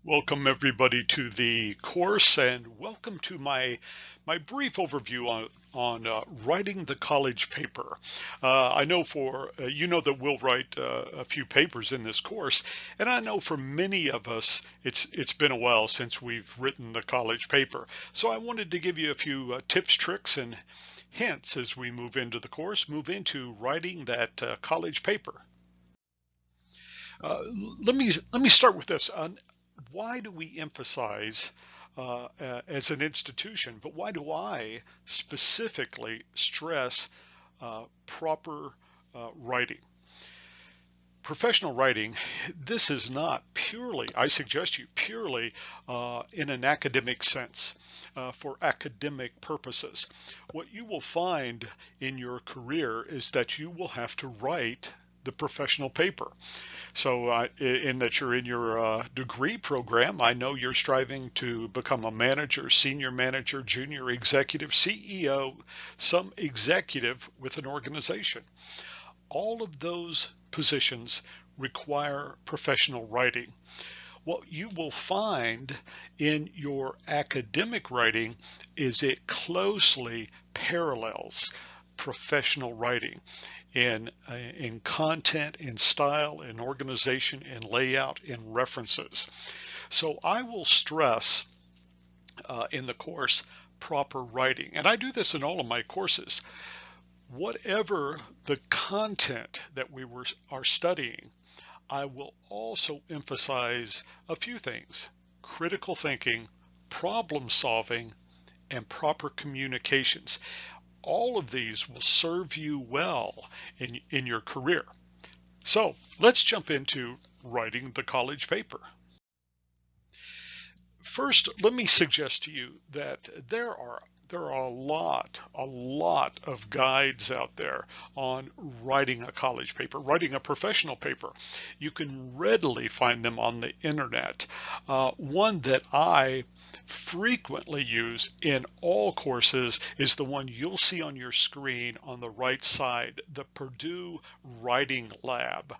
Welcome everybody to the course, and welcome to my brief overview on writing the college paper. I know for you know that we'll write a few papers in this course, and I know for many of us it's been a while since we've written the college paper. So I wanted to give you a few tips, tricks, and hints as we move into the course, move into writing that college paper. Let me start with this. Why do we emphasize as an institution, but why do I specifically stress proper writing? Professional writing, this is not purely, I suggest you, purely in an academic sense. For academic purposes. What you will find in your career is that you will have to write the professional paper. So in that you're in your degree program, I know you're striving to become a manager, senior manager, junior executive, CEO, some executive with an organization. All of those positions require professional writing. What you will find in your academic writing is it closely parallels professional writing in content, in style, in organization, in layout, in references. So I will stress in the course proper writing, and I do this in all of my courses. Whatever the content that are studying, I will also emphasize a few things: critical thinking, problem solving, and proper communications. All of these will serve you well in your career. So let's jump into writing the college paper. First, let me suggest to you that there are a lot of guides out there on writing a college paper, writing a professional paper. You can readily find them on the internet. One that I frequently use in all courses is the one you'll see on your screen on the right side, the Purdue Writing Lab.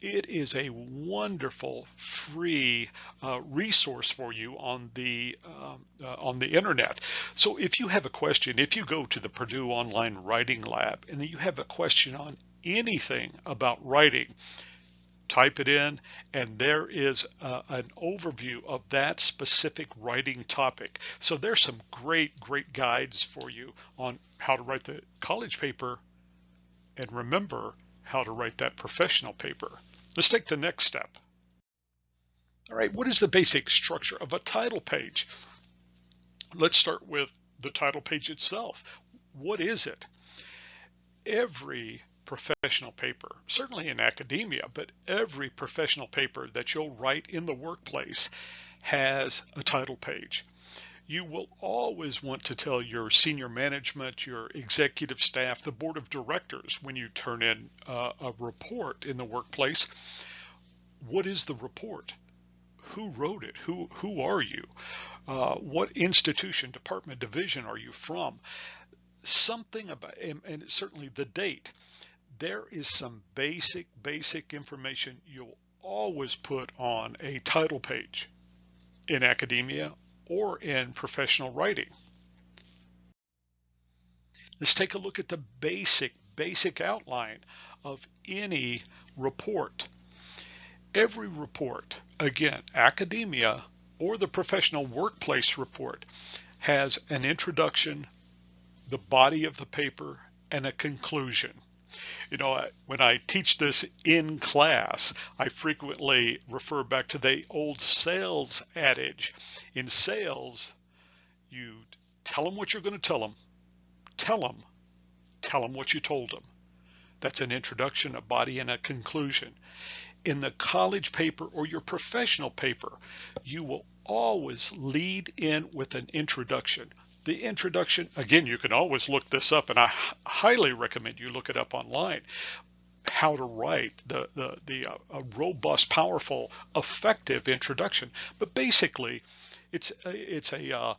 It is a wonderful free resource for you on the internet. So if you have a question, if you go to the Purdue Online Writing Lab and you have a question on anything about writing, type it in, and there is an overview of that specific writing topic. So there's some great guides for you on how to write the college paper, and remember how to write that professional paper. Let's take the next step. All right, what is the basic structure of a title page? Let's start with the title page itself. What is it? Every professional paper, certainly in academia, but every professional paper that you'll write in the workplace has a title page. You will always want to tell your senior management, your executive staff, the board of directors, when you turn in a report in the workplace, what is the report? Who wrote it? Who are you? What institution, department, division are you from? Something about, and certainly the date. There is some basic information you'll always put on a title page in academia or in professional writing. Let's take a look at the basic outline of any report. Every report, again, academia or the professional workplace report, has an introduction, the body of the paper, and a conclusion. You know, when I teach this in class, I frequently refer back to the old sales adage. In sales, you tell them what you're going to tell them, tell them what you told them. That's an introduction, a body, and a conclusion. In the college paper or your professional paper, you will always lead in with an introduction. The introduction, again, you can always look this up, and I highly recommend you look it up online, how to write a robust, powerful, effective introduction. But basically, it's a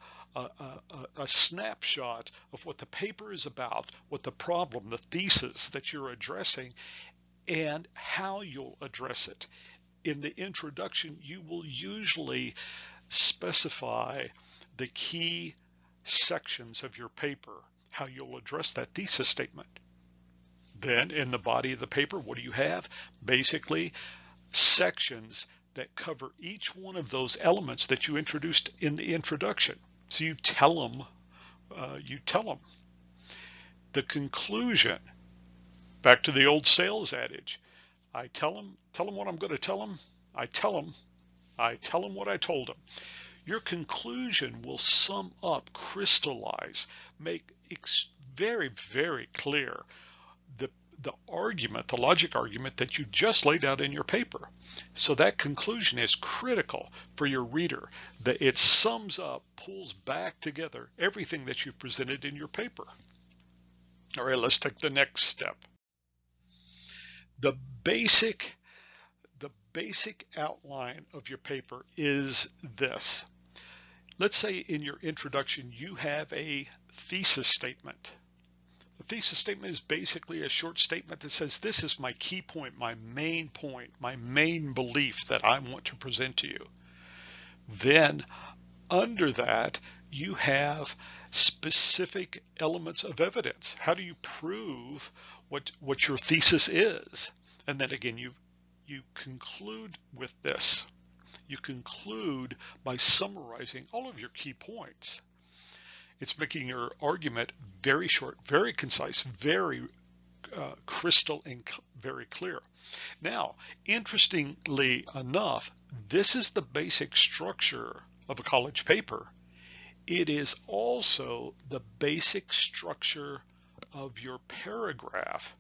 snapshot of what the paper is about, what the problem, the thesis that you're addressing, and how you'll address it. in the introduction, you will usually specify the key sections of your paper, how you'll address that thesis statement. Then in the body of the paper, what do you have? Basically, sections that cover each one of those elements that you introduced in the introduction. So you tell them. The conclusion, back to the old sales adage, I tell them what I'm going to tell them. I tell them what I told them. Your conclusion will sum up, crystallize, make very, very clear the argument, the logic argument that you just laid out in your paper. So that conclusion is critical for your reader, that it sums up, pulls back together everything that you presented in your paper. All right, let's take the next step. The basic outline of your paper is this. Let's say in your introduction you have a thesis statement. The thesis statement is basically a short statement that says, this is my key point, my main belief that I want to present to you. Then under that, you have specific elements of evidence. How do you prove what your thesis is? And then again, you conclude with this. You conclude by summarizing all of your key points. It's making your argument very short, very concise, very crystal and very clear. Now, interestingly enough, this is the basic structure of a college paper. It is also the basic structure of your paragraph.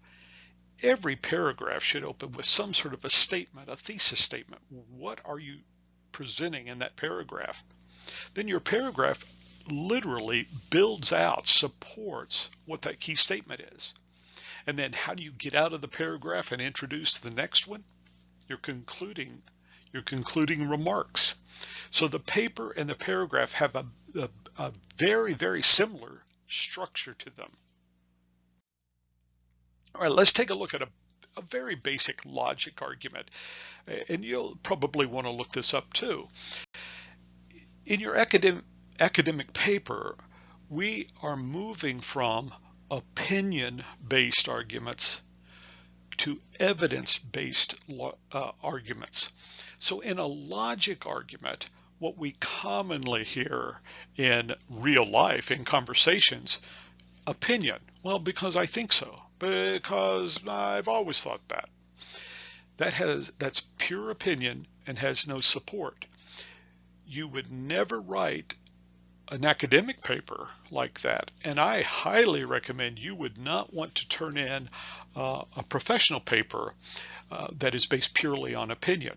Every paragraph should open with some sort of a statement, a thesis statement. What are you presenting in that paragraph? Then your paragraph literally builds out, supports what that key statement is. And then how do you get out of the paragraph and introduce the next one? Your concluding remarks. So the paper and the paragraph have a very, very similar structure to them. All right, let's take a look at a very basic logic argument. And you'll probably want to look this up too. In your academic paper, we are moving from opinion-based arguments to evidence-based arguments. So in a logic argument, what we commonly hear in real life, in conversations, opinion. Well, because I think so, because I've always thought that. That's pure opinion and has no support. You would never write an academic paper like that, and I highly recommend you would not want to turn in a professional paper that is based purely on opinion.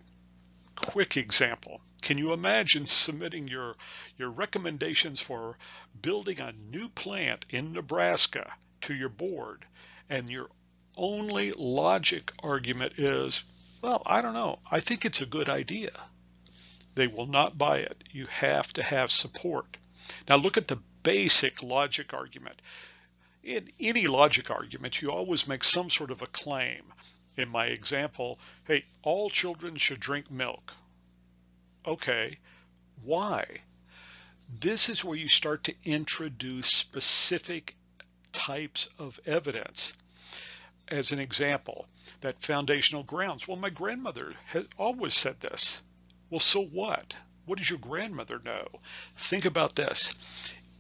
Quick example. Can you imagine submitting your recommendations for building a new plant in Nebraska to your board, and your only logic argument is, well, I don't know, I think it's a good idea? They will not buy it. You have to have support. Now look at the basic logic argument. In any logic argument, you always make some sort of a claim. In my example, hey, all children should drink milk. Okay, why? This is where you start to introduce specific types of evidence. As an example, that foundational grounds. Well, my grandmother has always said this. Well, so what? What does your grandmother know? Think about this.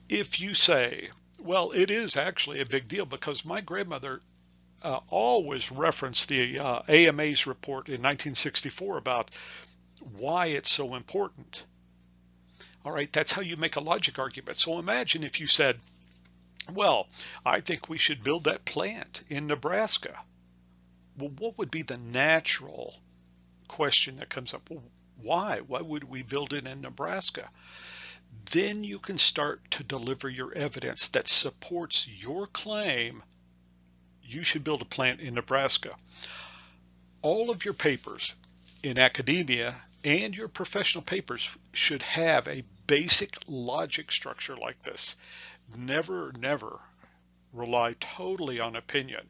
If you say, well, it is actually a big deal because my grandmother always referenced the AMA's report in 1964 about why it's so important. All right, that's how you make a logic argument. So imagine if you said, well, I think we should build that plant in Nebraska. Well, what would be the natural question that comes up? Well, why? Why would we build it in Nebraska? Then you can start to deliver your evidence that supports your claim you should build a plant in Nebraska. All of your papers in academia and your professional papers should have a basic logic structure like this. Never, never rely totally on opinion.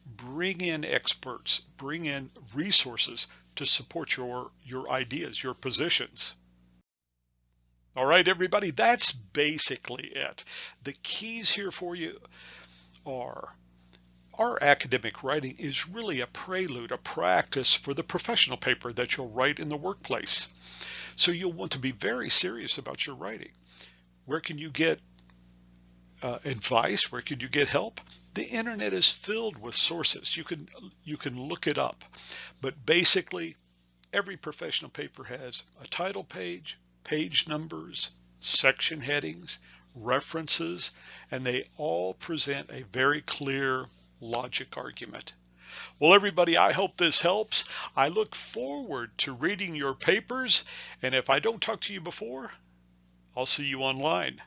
Bring in experts, bring in resources to support your ideas, your positions. All right, everybody, that's basically it. The keys here for you are: our academic writing is really a prelude, a practice for the professional paper that you'll write in the workplace. So you'll want to be very serious about your writing. Where can you get advice? Where can you get help? The internet is filled with sources. You can look it up. But basically, every professional paper has a title page, page numbers, section headings, references, and they all present a very clear logic argument. Well, everybody, I hope this helps. I look forward to reading your papers, and if I don't talk to you before, I'll see you online.